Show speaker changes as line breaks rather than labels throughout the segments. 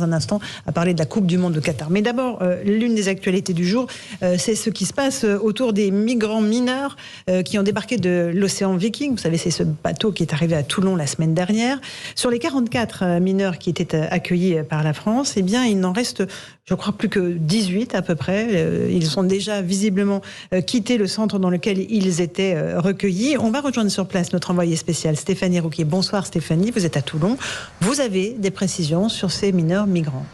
un instant à parler de la Coupe du Monde de Qatar. Mais d'abord, l'une des actualités du jour, c'est ce qui se passe autour des migrants mineurs qui ont débarqué de l'océan Viking. Vous savez, c'est ce bateau qui est arrivé à Toulon la semaine dernière. Sur les 44 mineurs qui étaient accueillis par la France, eh bien, il n'en reste, je crois, plus que 18 à peu près. Ils ont déjà visiblement quitté le centre dans lequel ils étaient recueillis. On va rejoindre sur place notre envoyée spéciale Stéphanie Rouquier. Bonsoir Stéphanie, vous êtes à Toulon. Vous avez des précisions sur ces mineurs migrants?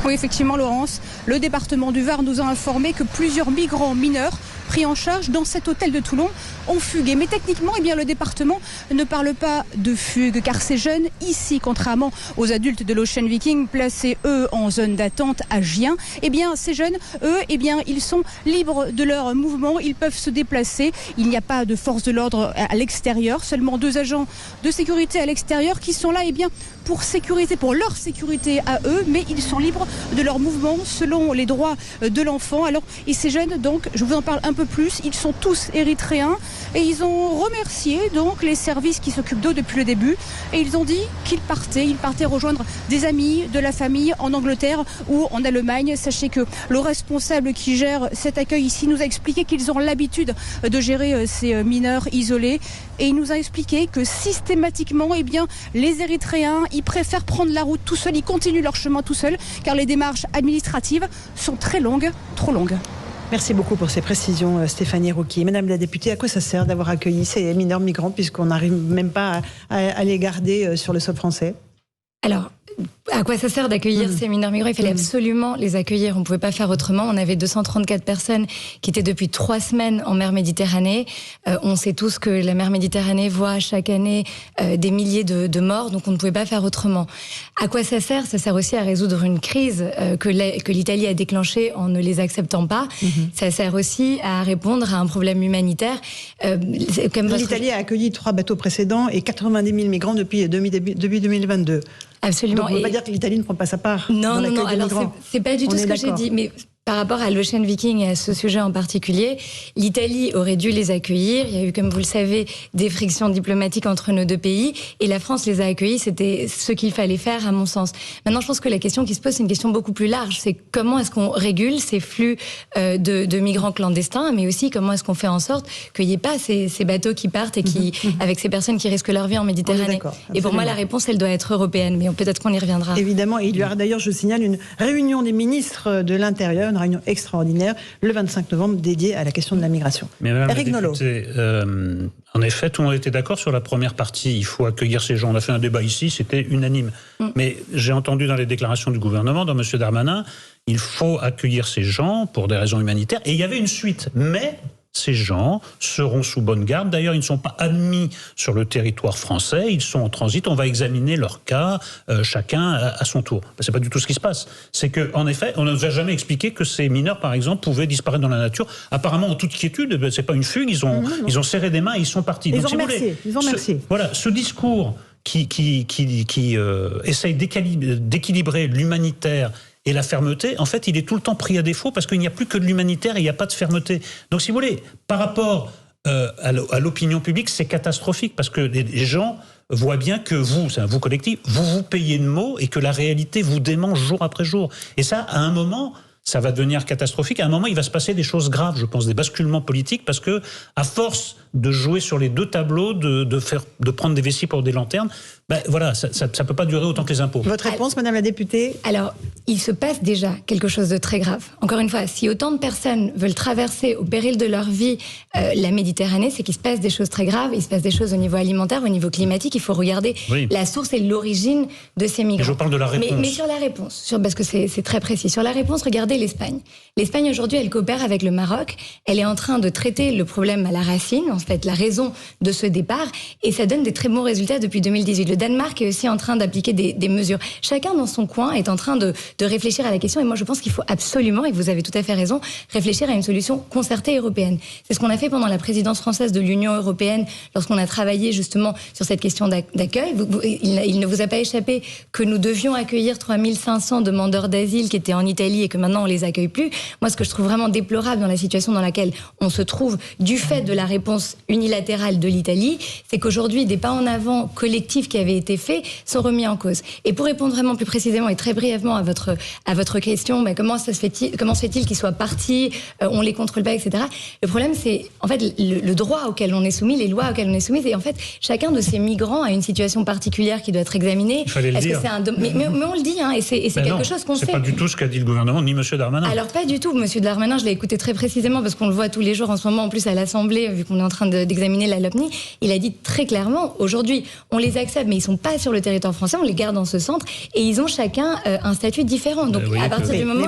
Oui, effectivement, Laurence, le département du Var nous a informé que plusieurs migrants mineurs pris en charge dans cet hôtel de Toulon ont fugué. Mais techniquement, eh bien, le département ne parle pas de fugue, car ces jeunes, ici, contrairement aux adultes de l'Ocean Viking, placés, eux, en zone d'attente à Gien, eh bien, ces jeunes, eux, eh bien, ils sont libres de leur mouvement, ils peuvent se déplacer. Il n'y a pas de force de l'ordre à l'extérieur, seulement 2 agents de sécurité à l'extérieur qui sont là, eh bien, pour leur sécurité à eux, mais ils sont libres de leur mouvement selon les droits de l'enfant. Alors, et ces jeunes, donc, je vous en parle un peu plus, ils sont tous érythréens et ils ont remercié donc les services qui s'occupent d'eux depuis le début et ils ont dit qu'ils partaient rejoindre des amis, de la famille en Angleterre ou en Allemagne. Sachez que le responsable qui gère cet accueil ici nous a expliqué qu'ils ont l'habitude de gérer ces mineurs isolés et il nous a expliqué que systématiquement, eh bien, les Érythréens, ils préfèrent prendre la route tout seuls, ils continuent leur chemin tout seuls car les démarches administratives sont très longues, trop longues.
Merci beaucoup pour ces précisions, Stéphanie Rouquier. Madame la députée, à quoi ça sert d'avoir accueilli ces mineurs migrants puisqu'on n'arrive même pas à les garder sur le sol français?
Alors, à quoi ça sert d'accueillir ces mineurs migrants? Il fallait absolument les accueillir. On ne pouvait pas faire autrement. On avait 234 personnes qui étaient depuis 3 semaines en mer Méditerranée. On sait tous que la mer Méditerranée voit chaque année des milliers de morts, donc on ne pouvait pas faire autrement. À quoi ça sert? Ça sert aussi à résoudre une crise que l'Italie a déclenchée en ne les acceptant pas. Ça sert aussi à répondre à un problème humanitaire.
L'Italie a accueilli 3 bateaux précédents et 90 000 migrants depuis 2022.
Absolument.
Donc on ne peut pas dire que l'Italie ne prend pas sa part.
Non, alors c'est pas du tout ce que j'ai dit. Mais par rapport à l'Ocean Viking et à ce sujet en particulier, l'Italie aurait dû les accueillir. Il y a eu, comme vous le savez, des frictions diplomatiques entre nos 2 pays. Et la France les a accueillis. C'était ce qu'il fallait faire, à mon sens. Maintenant, je pense que la question qui se pose, c'est une question beaucoup plus large. C'est comment est-ce qu'on régule ces flux de migrants clandestins, mais aussi comment est-ce qu'on fait en sorte qu'il n'y ait pas ces bateaux qui partent et qui, avec ces personnes qui risquent leur vie en Méditerranée. Et pour moi, la réponse, elle doit être européenne. Mais peut-être qu'on y reviendra.
Évidemment. Et il y aura d'ailleurs, je signale, une réunion des ministres de l'Intérieur, une réunion extraordinaire, le 25 novembre, dédiée à la question de la migration.
Mais Madame la députée, en effet, tout le monde était d'accord sur la première partie. Il faut accueillir ces gens. On a fait un débat ici, c'était unanime. Mais j'ai entendu dans les déclarations du gouvernement, dans M. Darmanin, il faut accueillir ces gens pour des raisons humanitaires. Et il y avait une suite. Mais ces gens seront sous bonne garde. D'ailleurs, ils ne sont pas admis sur le territoire français. Ils sont en transit. On va examiner leur cas, chacun à son tour. C'est pas du tout ce qui se passe. C'est que, en effet, on ne nous a jamais expliqué que ces mineurs, par exemple, pouvaient disparaître dans la nature. Apparemment, en toute quiétude, c'est pas une fugue. Ils ont serré des mains et ils sont partis.
Ils ont remercié.
Voilà, ce discours qui essaye d'équilibrer l'humanitaire et la fermeté, en fait, il est tout le temps pris à défaut parce qu'il n'y a plus que de l'humanitaire et il n'y a pas de fermeté. Donc, si vous voulez, par rapport à l'opinion publique, c'est catastrophique parce que les gens voient bien que vous, c'est un vous collectif, vous payez de mots et que la réalité vous démange jour après jour. Et ça, à un moment, ça va devenir catastrophique. À un moment, il va se passer des choses graves, je pense, des basculements politiques, parce que, à force de jouer sur les 2 tableaux, de prendre des vessies pour des lanternes, voilà, ça peut pas durer autant que les impôts.
Votre réponse, Madame la députée?
Alors, il se passe déjà quelque chose de très grave. Encore une fois, si autant de personnes veulent traverser au péril de leur vie la Méditerranée, c'est qu'il se passe des choses très graves. Il se passe des choses au niveau alimentaire, au niveau climatique. Il faut regarder la source et l'origine de ces migrants.
Et je parle de la réponse.
Mais sur la réponse, parce que c'est très précis. Sur la réponse, regardez l'Espagne. L'Espagne, aujourd'hui, elle coopère avec le Maroc. Elle est en train de traiter le problème à la racine, en fait, la raison de ce départ. Et ça donne des très bons résultats depuis 2018. Le Danemark est aussi en train d'appliquer des mesures. Chacun dans son coin est en train de de réfléchir à la question. Et moi, je pense qu'il faut absolument, et vous avez tout à fait raison, réfléchir à une solution concertée européenne. C'est ce qu'on a fait pendant la présidence française de l'Union européenne, lorsqu'on a travaillé justement sur cette question d'accueil. Il ne vous a pas échappé que nous devions accueillir 3500 demandeurs d'asile qui étaient en Italie et que maintenant on les accueille plus. Moi, ce que je trouve vraiment déplorable dans la situation dans laquelle on se trouve du fait de la réponse unilatérale de l'Italie, c'est qu'aujourd'hui, des pas en avant collectifs qui avaient été faits sont remis en cause. Et pour répondre vraiment plus précisément et très brièvement à votre question, comment se fait-il qu'ils soient partis, on les contrôle pas, etc. Le problème, c'est en fait le droit auquel on est soumis, les lois auxquelles on est soumis, et en fait chacun de ces migrants a une situation particulière qui doit être examinée.
Il fallait le dire.
Mais on le dit, hein, et c'est quelque chose qu'on sait.
C'est pas du tout ce qu'a dit le gouvernement, ni M. Darmanin.
Alors pas du tout, M. Darmanin, je l'ai écouté très précisément parce qu'on le voit tous les jours en ce moment, en plus à l'Assemblée, vu qu'on est en train d'examiner la LOPNI. Il a dit très clairement, aujourd'hui, on les accepte, mais ils sont pas sur le territoire français, on les garde dans ce centre, et ils ont chacun un statut différent. Donc à partir du moment...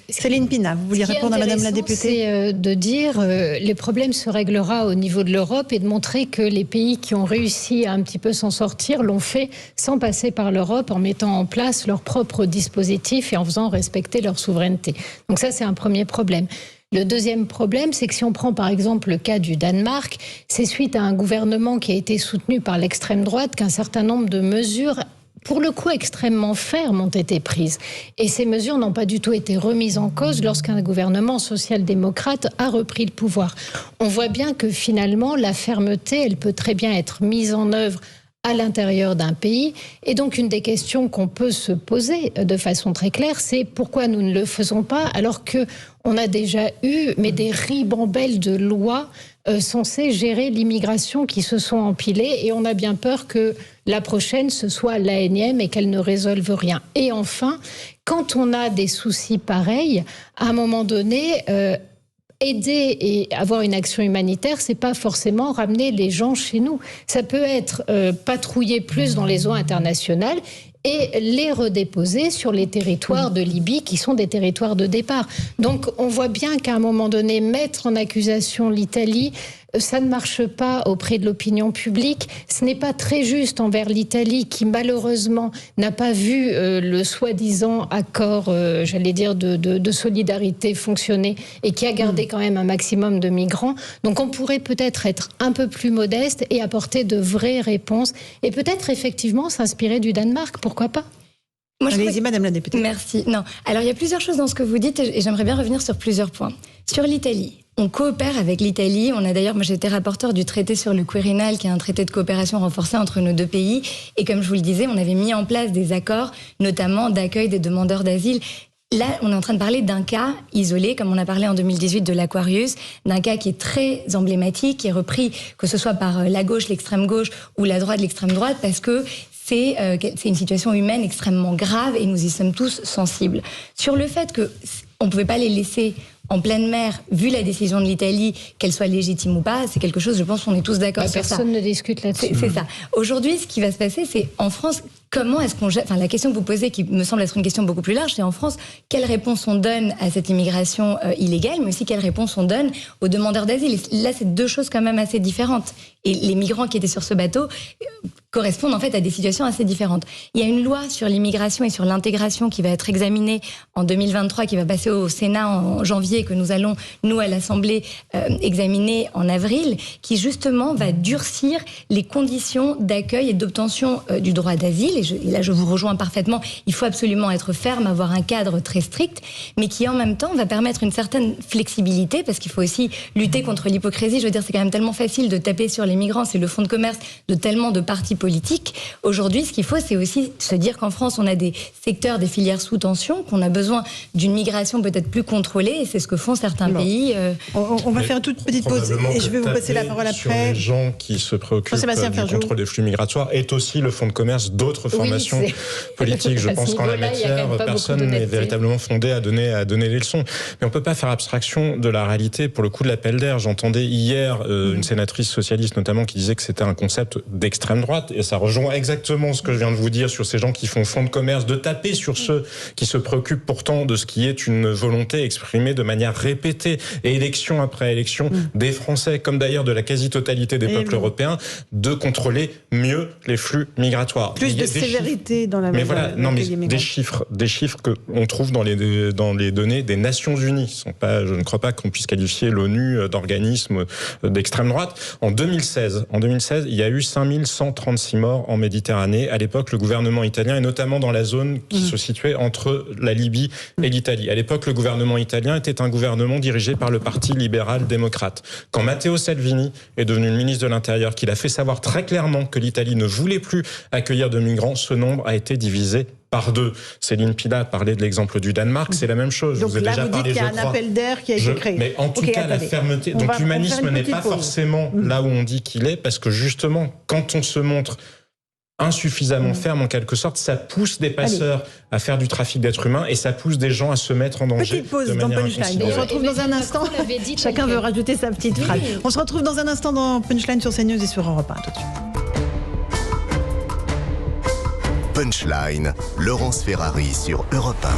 Céline Pina, vous vouliez répondre à Madame la députée ?
C'est de dire les problèmes se réglera au niveau de l'Europe et de montrer que les pays qui ont réussi à un petit peu s'en sortir l'ont fait sans passer par l'Europe, en mettant en place leurs propres dispositifs et en faisant respecter leur souveraineté. Donc ça, c'est un premier problème. Le deuxième problème, c'est que si on prend par exemple le cas du Danemark, c'est suite à un gouvernement qui a été soutenu par l'extrême droite qu'un certain nombre de mesures, pour le coup extrêmement fermes, ont été prises. Et ces mesures n'ont pas du tout été remises en cause lorsqu'un gouvernement social-démocrate a repris le pouvoir. On voit bien que finalement, la fermeté, elle peut très bien être mise en œuvre à l'intérieur d'un pays. Et donc, une des questions qu'on peut se poser de façon très claire, c'est pourquoi nous ne le faisons pas alors qu'on a déjà eu des ribambelles de lois censées gérer l'immigration qui se sont empilées, et on a bien peur que la prochaine, ce soit la énième et qu'elle ne résolve rien. Et enfin, quand on a des soucis pareils, à un moment donné... aider et avoir une action humanitaire, c'est pas forcément ramener les gens chez nous. Ça peut être patrouiller plus dans les eaux internationales et les redéposer sur les territoires de Libye qui sont des territoires de départ. Donc on voit bien qu'à un moment donné, mettre en accusation l'Italie, ça ne marche pas auprès de l'opinion publique. Ce n'est pas très juste envers l'Italie qui, malheureusement, n'a pas vu le soi-disant accord, de solidarité fonctionner et qui a gardé quand même un maximum de migrants. Donc on pourrait peut-être être un peu plus modeste et apporter de vraies réponses et peut-être effectivement s'inspirer du Danemark, pourquoi pas ?
Allez-y, Madame la députée.
Merci. Non. Alors, il y a plusieurs choses dans ce que vous dites et j'aimerais bien revenir sur plusieurs points. Sur l'Italie, on coopère avec l'Italie. On a d'ailleurs, moi j'étais rapporteur du traité sur le Quirinal, qui est un traité de coopération renforcée entre nos deux pays. Et comme je vous le disais, on avait mis en place des accords, notamment d'accueil des demandeurs d'asile. Là, on est en train de parler d'un cas isolé, comme on a parlé en 2018 de l'Aquarius, d'un cas qui est très emblématique, qui est repris, que ce soit par la gauche, l'extrême gauche ou la droite, l'extrême droite, parce que c'est une situation humaine extrêmement grave et nous y sommes tous sensibles. Sur le fait qu'on ne pouvait pas les laisser en pleine mer, vu la décision de l'Italie, qu'elle soit légitime ou pas, c'est quelque chose, je pense qu'on est tous d'accord sur ça.
Personne ne discute là-dessus.
C'est ça. Aujourd'hui, ce qui va se passer, c'est en France, comment est-ce qu'on gère... Enfin, la question que vous posez, qui me semble être une question beaucoup plus large, c'est en France, quelle réponse on donne à cette immigration illégale, mais aussi quelle réponse on donne aux demandeurs d'asile. Là, c'est deux choses quand même assez différentes. Et les migrants qui étaient sur ce bateau correspondent en fait à des situations assez différentes. Il y a une loi sur l'immigration et sur l'intégration qui va être examinée en 2023, qui va passer au Sénat en janvier, que nous allons, nous, à l'Assemblée, examiner en avril, qui justement va durcir les conditions d'accueil et d'obtention du droit d'asile. Et là, je vous rejoins parfaitement, il faut absolument être ferme, avoir un cadre très strict, mais qui en même temps va permettre une certaine flexibilité, parce qu'il faut aussi lutter contre l'hypocrisie. Je veux dire, c'est quand même tellement facile de taper sur les migrants, c'est le fonds de commerce de tellement de partis politiques. Aujourd'hui, ce qu'il faut, c'est aussi se dire qu'en France, on a des secteurs, des filières sous tension, qu'on a besoin d'une migration peut-être plus contrôlée, et c'est ce que font certains pays.
On va faire une toute petite pause, et je vais vous passer la parole
sur
après.
Les gens qui se préoccupent du contrôle des flux migratoires est aussi le fonds de commerce d'autres formations politiques. Je pense qu'en la matière, personne n'est véritablement fondé à donner les leçons. Mais on ne peut pas faire abstraction de la réalité. Pour le coup de l'appel d'air, j'entendais hier une sénatrice socialiste notamment qui disait que c'était un concept d'extrême droite. et ça rejoint exactement ce que je viens de vous dire sur ces gens qui font fonds de commerce, de taper sur ceux qui se préoccupent pourtant de ce qui est une volonté exprimée de manière répétée, et élection après élection, des Français, comme d'ailleurs de la quasi-totalité des peuples européens, de contrôler mieux les flux migratoires.
Plus de sévérité dans la
mais voilà, non, mais des chiffres qu'on trouve dans les données des Nations Unies. Je ne crois pas qu'on puisse qualifier l'ONU d'organisme d'extrême droite. En 2016, il y a eu 5136 morts en Méditerranée. À l'époque, le gouvernement italien, et notamment dans la zone qui se situait entre la Libye et l'Italie. À l'époque, le gouvernement italien était un gouvernement dirigé par le Parti libéral-démocrate. Quand Matteo Salvini est devenu le ministre de l'Intérieur, qu'il a fait savoir très clairement que l'Italie ne voulait plus accueillir de migrants, ce nombre a été divisé par 2. Céline Pina parlait de l'exemple du Danemark, c'est la même chose.
Donc là, vous dites qu'il y a un appel d'air qui a été créé.
Mais en tout cas, la fermeté. Donc l'humanisme n'est pas forcément là où on dit qu'il est, parce que justement, quand on se montre insuffisamment ferme en quelque sorte, ça pousse des passeurs à faire du trafic d'êtres humains et ça pousse des gens à se mettre en danger.
Petite pause dans Punchline. On se retrouve dans un instant. Chacun veut rajouter sa petite phrase. On se retrouve dans un instant dans Punchline sur CNews et sur Europe 1. Tout de suite.
Punchline, Laurence Ferrari sur Europe 1.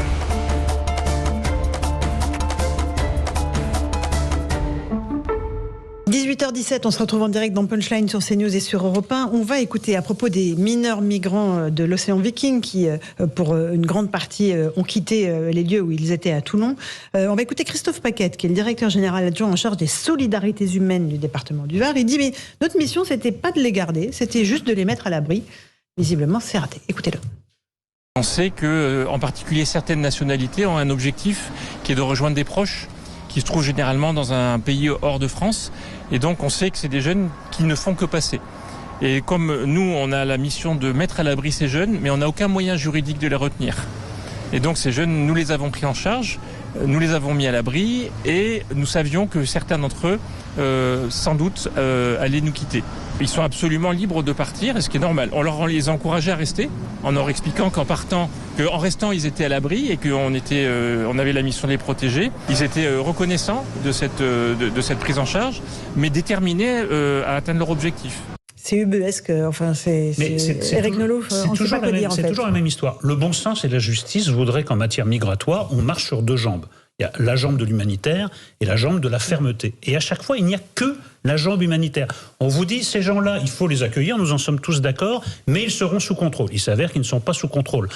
18h17, on se retrouve en direct dans Punchline sur CNews et sur Europe 1. On va écouter à propos des mineurs migrants de l'océan Viking qui, pour une grande partie, ont quitté les lieux où ils étaient à Toulon. On va écouter Christophe Paquette, qui est le directeur général adjoint en charge des solidarités humaines du département du Var. Il dit, mais notre mission, c'était pas de les garder, c'était juste de les mettre à l'abri. Visiblement, c'est raté. Écoutez-le.
On sait que, en particulier, certaines nationalités ont un objectif qui est de rejoindre des proches qui se trouvent généralement dans un pays hors de France. Et donc, on sait que c'est des jeunes qui ne font que passer. Et comme nous, on a la mission de mettre à l'abri ces jeunes, mais on n'a aucun moyen juridique de les retenir. Et donc, ces jeunes, nous les avons pris en charge, nous les avons mis à l'abri, et nous savions que certains d'entre eux, sans doute, allaient nous quitter. Ils sont absolument libres de partir, et ce qui est normal. On les a encouragés à rester, en leur expliquant qu'en restant, ils étaient à l'abri et qu'on avait la mission de les protéger. Ils étaient reconnaissants de cette prise en charge, mais déterminés à atteindre leur objectif.
C'est ubuesque, enfin c'est Éric Nolot, on ne sait pas quoi dire en fait.
C'est toujours la même histoire. Le bon sens et la justice voudraient qu'en matière migratoire, on marche sur 2 jambes. Il y a la jambe de l'humanitaire et la jambe de la fermeté. Et à chaque fois, il n'y a que la jambe humanitaire. On vous dit, ces gens-là, il faut les accueillir, nous en sommes tous d'accord, mais ils seront sous contrôle. Il s'avère qu'ils ne sont pas sous contrôle.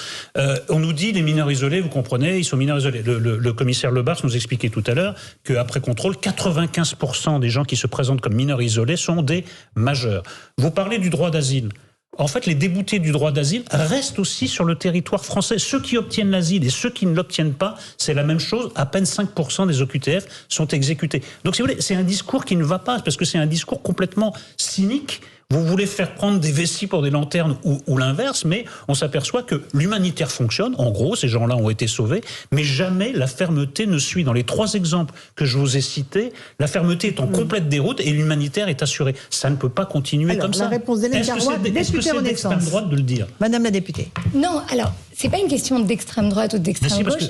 On nous dit, les mineurs isolés, vous comprenez, ils sont mineurs isolés. Le commissaire Lebars nous expliquait tout à l'heure qu'après contrôle, 95% des gens qui se présentent comme mineurs isolés sont des majeurs. Vous parlez du droit d'asile. En fait, les déboutés du droit d'asile restent aussi sur le territoire français. Ceux qui obtiennent l'asile et ceux qui ne l'obtiennent pas, c'est la même chose. À peine 5% des OQTF sont exécutés. Donc, si vous voulez, c'est un discours qui ne va pas, parce que c'est un discours complètement cynique. Vous voulez faire prendre des vessies pour des lanternes ou l'inverse, mais on s'aperçoit que l'humanitaire fonctionne. En gros, ces gens-là ont été sauvés, mais jamais la fermeté ne suit. Dans les 3 exemples que je vous ai cités, la fermeté est en complète déroute et l'humanitaire est assuré. Ça ne peut pas continuer comme ça.
La réponse d'Hélène Carrois, députée Renaissance.
D'extrême droite de le dire.
Madame la députée.
Non, alors, c'est pas une question d'extrême droite ou d'extrême gauche.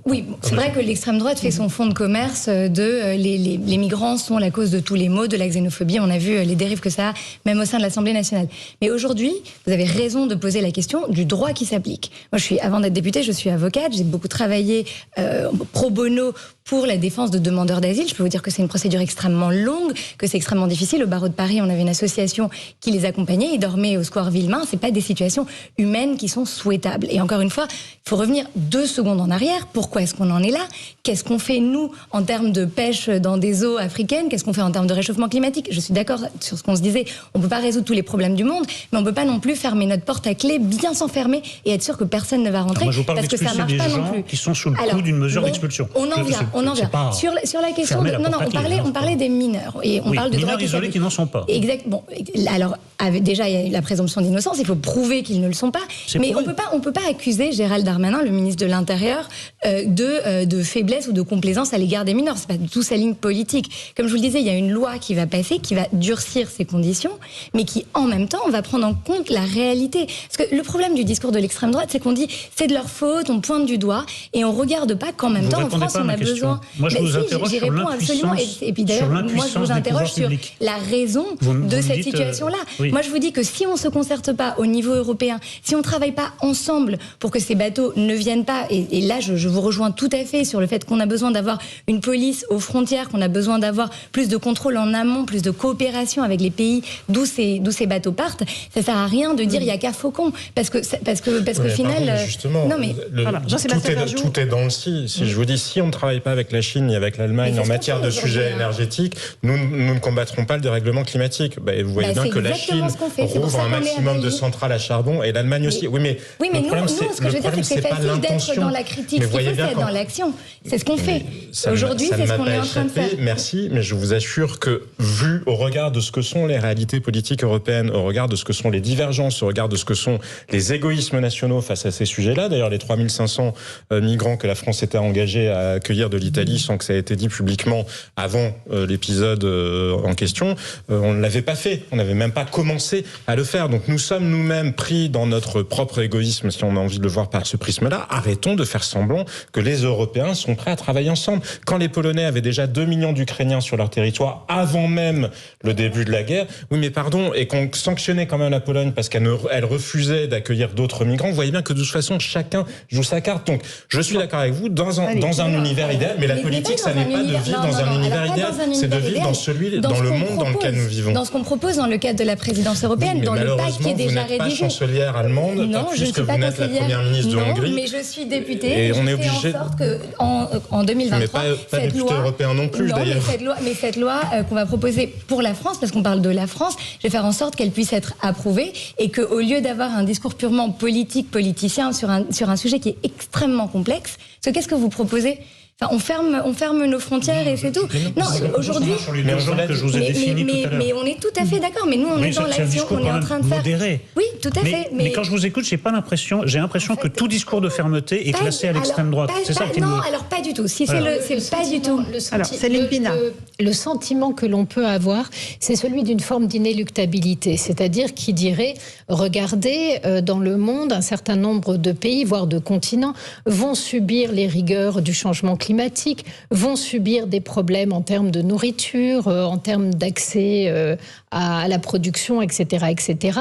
Oui, c'est vrai que l'extrême droite fait son fonds de commerce de les migrants sont la cause de tous les maux, de la xénophobie. On a vu les dérives que ça a, même au sein de l'Assemblée nationale. Mais aujourd'hui, vous avez raison de poser la question du droit qui s'applique. Moi, avant d'être députée, je suis avocate. J'ai beaucoup travaillé pro bono pour la défense de demandeurs d'asile. Je peux vous dire que c'est une procédure extrêmement longue, que c'est extrêmement difficile. Au barreau de Paris, on avait une association qui les accompagnait. Ils dormaient au square Villemain. C'est pas des situations humaines qui sont souhaitables. Et encore une fois, il faut revenir 2 secondes en arrière. Pourquoi est-ce qu'on en est là? Qu'est-ce qu'on fait, nous, en termes de pêche dans des eaux africaines? Qu'est-ce qu'on fait en termes de réchauffement climatique? Je suis d'accord sur ce qu'on se disait. On peut pas résoudre tous les problèmes du monde, mais on peut pas non plus fermer notre porte à clé, bien s'enfermer et être sûr que personne ne va rentrer.
Alors moi, je vous parle
parce que ça marche pas non plus.
Qui sont sous le coup d'une mesure d'expulsion.
On en vient. Sur la question de... Non, on parlait des mineurs. Et on parle de
mineurs isolés qui n'en sont pas.
Exact. Bon, alors, déjà, il y a la présomption d'innocence. Il faut prouver qu'ils ne le sont pas. Mais on peut pas accuser Gérald Darmanin, le ministre de l'Intérieur, de faiblesse ou de complaisance à l'égard des mineurs. C'est pas du tout sa ligne politique. Comme je vous le disais, il y a une loi qui va passer, qui va durcir ces conditions, mais qui, en même temps, va prendre en compte la réalité. Parce que le problème du discours de l'extrême droite, c'est qu'on dit c'est de leur faute, on pointe du doigt, et on regarde pas qu'en même temps, en France, on a besoin... besoin.
Moi, je vous interroge sur l'impuissance.
Et puis d'ailleurs, moi, je vous interroge sur la raison de cette situation-là. Oui. Moi, je vous dis que si on ne se concerte pas au niveau européen, si on ne travaille pas ensemble pour que ces bateaux ne viennent pas, et là, je vous rejoins tout à fait sur le fait qu'on a besoin d'avoir une police aux frontières, qu'on a besoin d'avoir plus de contrôle en amont, plus de coopération avec les pays d'où ces bateaux partent, ça ne sert à rien de dire il n'y a qu'à Faucon. Parce que au final...
Justement, non, mais, tout est dans le si. Si je vous dis, si on ne travaille pas avec la Chine et avec l'Allemagne en matière de sujets énergétiques, nous ne combattrons pas le dérèglement climatique. Vous voyez bien que la Chine rouvre un maximum de centrales à charbon et l'Allemagne aussi. Oui, mais
nous, ce que je veux dire, c'est que c'est facile d'être dans la critique. Ce qu'il faut, c'est être dans l'action. C'est ce qu'on fait. Aujourd'hui, c'est ce qu'on est en train de faire.
Merci, mais je vous assure que, vu au regard de ce que sont les réalités politiques européennes, au regard de ce que sont les divergences, au regard de ce que sont les égoïsmes nationaux face à ces sujets-là, d'ailleurs les 3500 migrants que la France était engagée à accueillir de l'Italie sans que ça ait été dit publiquement avant l'épisode en question, on ne l'avait pas fait, on n'avait même pas commencé à le faire. Donc nous sommes nous-mêmes pris dans notre propre égoïsme, si on a envie de le voir par ce prisme-là. Arrêtons de faire semblant que les Européens sont prêts à travailler ensemble. Quand les Polonais avaient déjà 2 millions d'Ukrainiens sur leur territoire avant même le début de la guerre, oui mais pardon, et qu'on sanctionnait quand même la Pologne parce qu'elle refusait d'accueillir d'autres migrants, vous voyez bien que de toute façon chacun joue sa carte. Donc je suis d'accord avec vous, dans un univers idéal, mais la politique ça n'est pas de vivre dans un univers idéal, c'est de vivre dans le monde dans lequel nous vivons.
Dans ce qu'on propose dans le cadre de la présidence européenne, dans le pacte qui est déjà rédigé.
Vous n'êtes pas chancelière allemande,
non, je ne suis pas
la première ministre de Hongrie.
Mais je suis députée et on est obligé en 2023
pas député européen non plus d'ailleurs.
Mais cette loi qu'on va proposer pour la France, parce qu'on parle de la France, je vais faire en sorte qu'elle puisse être approuvée et qu'au lieu d'avoir un discours purement politicien sur un sujet qui est extrêmement complexe, parce que qu'est-ce que vous proposez ? Enfin, on ferme nos frontières et c'est tout. Non, aujourd'hui,
mais
on est tout à fait d'accord. Mais nous, on est dans l'action, on est en train de faire.
Modéré.
Oui, tout à fait.
Mais quand je vous écoute, j'ai l'impression que tout discours de fermeté est classé à l'extrême droite. C'est ça qui
non, alors pas du tout. Si c'est pas du tout.
Alors, Céline Pina.
Le sentiment que l'on peut avoir, c'est celui d'une forme d'inéluctabilité, c'est-à-dire qui dirait, regardez, dans le monde, un certain nombre de pays, voire de continents, vont subir les rigueurs du changement climatique, vont subir des problèmes en termes de nourriture, en termes d'accès à la production, etc., etc.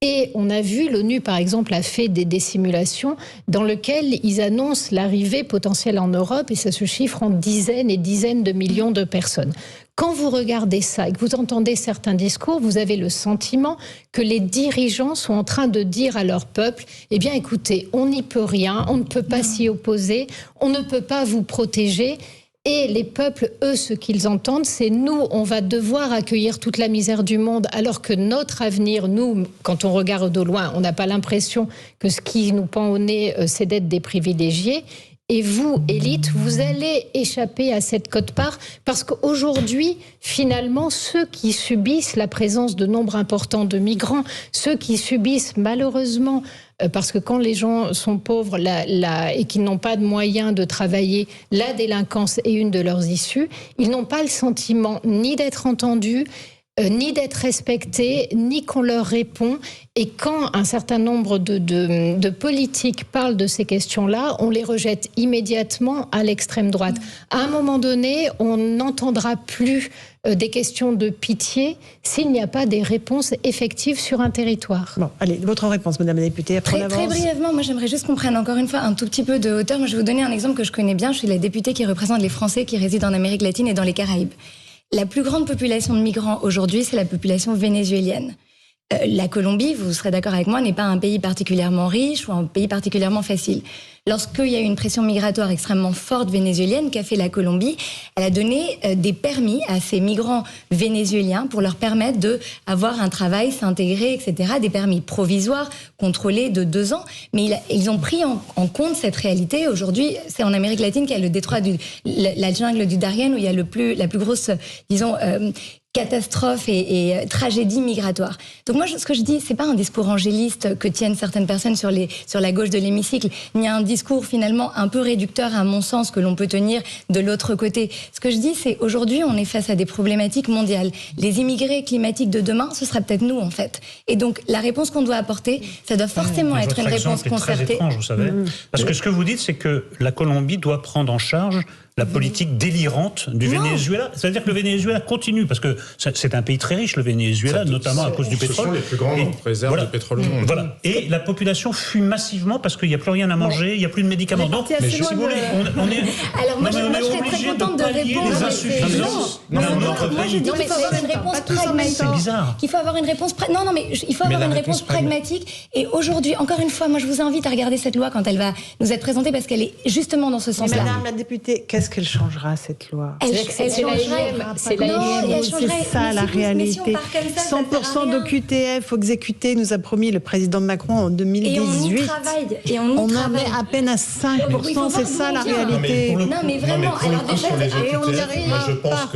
Et on a vu, l'ONU par exemple a fait des simulations dans lesquelles ils annoncent l'arrivée potentielle en Europe et ça se chiffre en dizaines et dizaines de millions de personnes. Quand vous regardez ça et que vous entendez certains discours, vous avez le sentiment que les dirigeants sont en train de dire à leur peuple, eh bien écoutez, on n'y peut rien, on ne peut pas s'y opposer, on ne peut pas vous protéger. Et les peuples, eux, ce qu'ils entendent, c'est nous, on va devoir accueillir toute la misère du monde, alors que notre avenir, nous, quand on regarde au loin, on n'a pas l'impression que ce qui nous pend au nez, c'est d'être des privilégiés. Et vous, élite, vous allez échapper à cette quote-part parce qu'aujourd'hui, finalement, ceux qui subissent la présence de nombre important de migrants, ceux qui subissent malheureusement, parce que quand les gens sont pauvres et qu'ils n'ont pas de moyens de travailler, la délinquance est une de leurs issues, ils n'ont pas le sentiment ni d'être entendus, ni d'être respectés, ni qu'on leur répond. Et quand un certain nombre de politiques parlent de ces questions-là, on les rejette immédiatement à l'extrême droite. À un moment donné, on n'entendra plus des questions de pitié s'il n'y a pas des réponses effectives sur un territoire.
Bon, allez, votre réponse, Madame la députée.
Très brièvement, moi j'aimerais juste qu'on prenne encore une fois un tout petit peu de hauteur. Moi je vais vous donner un exemple que je connais bien. Je suis la députée qui représente les Français qui résident en Amérique latine et dans les Caraïbes. La plus grande population de migrants aujourd'hui, c'est la population vénézuélienne. La Colombie, vous serez d'accord avec moi, n'est pas un pays particulièrement riche ou un pays particulièrement facile. Lorsqu'il y a eu une pression migratoire extrêmement forte vénézuélienne qu'a fait la Colombie, elle a donné des permis à ces migrants vénézuéliens pour leur permettre d'avoir un travail, s'intégrer, etc. Des permis provisoires, contrôlés de 2 ans. Mais ils ont pris en compte cette réalité. Aujourd'hui, c'est en Amérique latine qu'il y a le détroit la jungle du Darién où il y a la plus grosse, disons, catastrophe et tragédie migratoire. Donc moi, ce que je dis, c'est pas un discours angéliste que tiennent certaines personnes sur la gauche de l'hémicycle, ni un discours finalement un peu réducteur à mon sens que l'on peut tenir de l'autre côté. Ce que je dis, c'est aujourd'hui, on est face à des problématiques mondiales. Les immigrés climatiques de demain, ce sera peut-être nous en fait. Et donc la réponse qu'on doit apporter, ça doit forcément être une réponse concertée.
Très étrange, vous savez. Parce que ce que vous dites, c'est que la Colombie doit prendre en charge la politique délirante du Venezuela. C'est-à-dire que le Venezuela continue, parce que c'est un pays très riche, le Venezuela, notamment à cause du pétrole.
Ce sont les plus grandes réserves de pétrole au monde.
Voilà. Et la population fuit massivement parce qu'il n'y a plus rien à manger, il n'y a plus de médicaments. Donc, si vous voulez, on est...
Alors moi, je serais très contente de répondre.
Les insuffisances
moi, je dis qu'il faut avoir une réponse pragmatique.
C'est bizarre.
Qu'il faut avoir une réponse il faut avoir une réponse pragmatique. Et aujourd'hui, encore une fois, moi, je vous invite à regarder cette loi quand elle va nous être présentée, parce qu'elle est justement dans ce sens-là.
Madame la députée, qu'est-ce qu'elle changera, cette loi?
C'est
ça la réalité. 100% d'OQTF exécuté, nous a promis le président Macron en 2018.
Et on
en est à peine à 5%, c'est ça la réalité.
Non mais vraiment,
sur les OQTF, moi je pense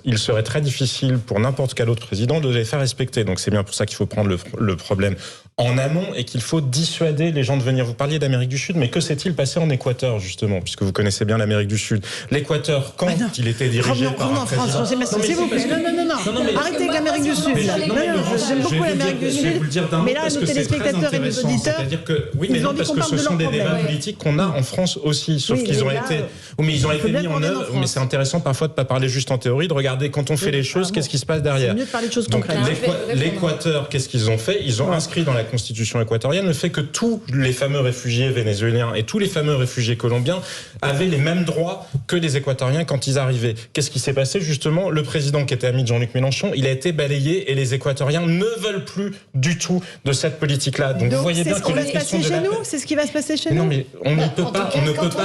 qu'il serait très difficile pour n'importe quel autre président de les faire respecter. Donc c'est bien pour ça qu'il faut prendre le problème en amont et qu'il faut dissuader les gens de venir. Vous parliez d'Amérique du Sud, mais que s'est-il passé en Équateur, justement, puisque vous connaissez bien l'Amérique du Sud? L'Équateur, quand il était dirigé par un président...
S'il vous plaît, non. Arrêtez avec l'Amérique du Sud. J'aime beaucoup l'Amérique du Sud. Mais là, nos téléspectateurs et nos auditeurs,
c'est-à-dire que, oui, mais non, parce que ce sont des débats politiques qu'on a en France aussi, sauf qu'ils ont été... Mais ils ont été mis en œuvre, mais c'est intéressant parfois de ne pas parler juste en théorie, de regarder quand on fait les choses, qu'est-ce qui se passe derrière.
C'est mieux de parler de choses
donc
concrètes.
l'Équateur, qu'est-ce qu'ils ont fait? Ils ont inscrit dans la constitution équatorienne le fait que tous les fameux réfugiés vénézuéliens et tous les fameux réfugiés colombiens avaient les mêmes droits que les Équatoriens quand ils arrivaient. Qu'est-ce qui s'est passé justement? Le président qui était ami de Jean-Luc Mélenchon, il a été balayé et les Équatoriens ne veulent plus du tout de cette politique-là. Donc vous voyez bien que la question de
c'est ce qui va se passer chez nous.
Non mais on ne peut pas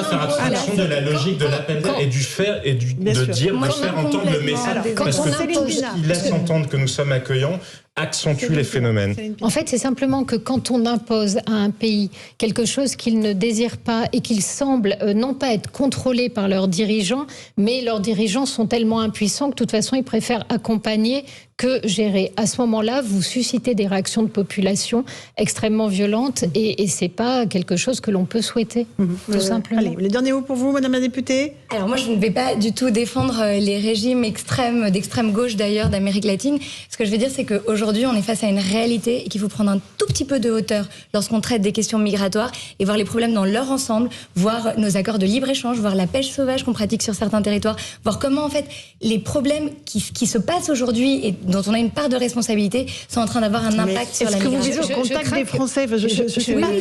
faire abstraction de la logique de l'appel d'air et du faire et de faire entendre le message, parce que tout ce qui laisse entendre que nous sommes accueillants accentue les phénomènes.
En fait, c'est simplement que quand on impose à un pays quelque chose qu'il ne désire pas et qu'il semble non pas être contrôlé par leurs dirigeants, mais leurs dirigeants sont tellement impuissants que de toute façon, ils préfèrent accompagner que gérer. À ce moment-là, vous suscitez des réactions de population extrêmement violentes et c'est pas quelque chose que l'on peut souhaiter, tout simplement.
Allez, le dernier mot pour vous, Madame la députée.
Alors moi, je ne vais pas du tout défendre les régimes extrêmes, d'extrême gauche d'ailleurs, d'Amérique latine. Ce que je veux dire, c'est qu'aujourd'hui, on est face à une réalité et qu'il faut prendre un tout petit peu de hauteur lorsqu'on traite des questions migratoires et voir les problèmes dans leur ensemble, voir nos accords de libre-échange, voir la pêche sauvage qu'on pratique sur certains territoires, voir comment en fait les problèmes qui se passent aujourd'hui et dont on a une part de responsabilité sont en train d'avoir un impact sur la migration.
Est-ce que vous êtes au contact des Français?
Oui,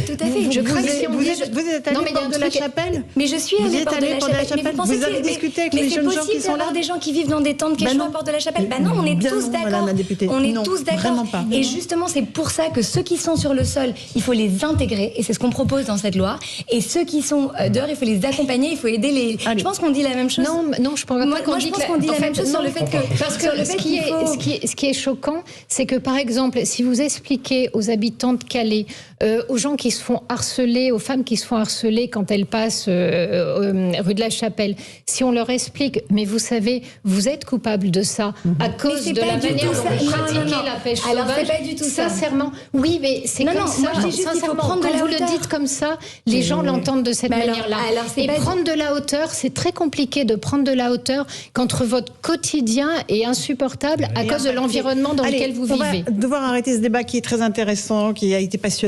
tout à fait.
Je crains que si vous êtes allé au bord de la Chapelle?
Mais je suis allée au bord de la Chapelle.
Vous avez discuté avec les jeunes gens qui sont là?
Des gens qui vivent dans des tentes cachées au bord de la Chapelle. Ben non, on est tous d'accord. On est tous d'accord. Et justement, c'est pour ça que ceux qui sont sur le sol, il faut les intégrer, et c'est ce qu'on propose dans cette loi. Et ceux qui sont dehors, il faut les accompagner, il faut aider les. Je pense qu'on dit la même chose.
Non, je pense pas qu'on dit
la même chose sur le fait que.
Parce que ce qui est choquant, c'est que par exemple, si vous expliquez aux habitants de Calais, aux gens qui se font harceler, aux femmes qui se font harceler quand elles passent rue de la Chapelle, si on leur explique, mais vous savez, vous êtes coupable de ça à cause de la manière dont vous pratiquez la pêche sauvage.
Alors c'est pas du tout ça.
Sincèrement, oui, mais c'est comme ça.
Moi, je dis juste qu'il faut prendre de la hauteur.
Quand vous le dites comme ça, les gens l'entendent de cette manière-là. Et prendre de la hauteur, c'est très compliqué de prendre de la hauteur quand votre quotidien est insupportable à cause de l'environnement dans lequel vous vivez.
On va devoir arrêter ce débat qui est très intéressant, qui a été passionnant.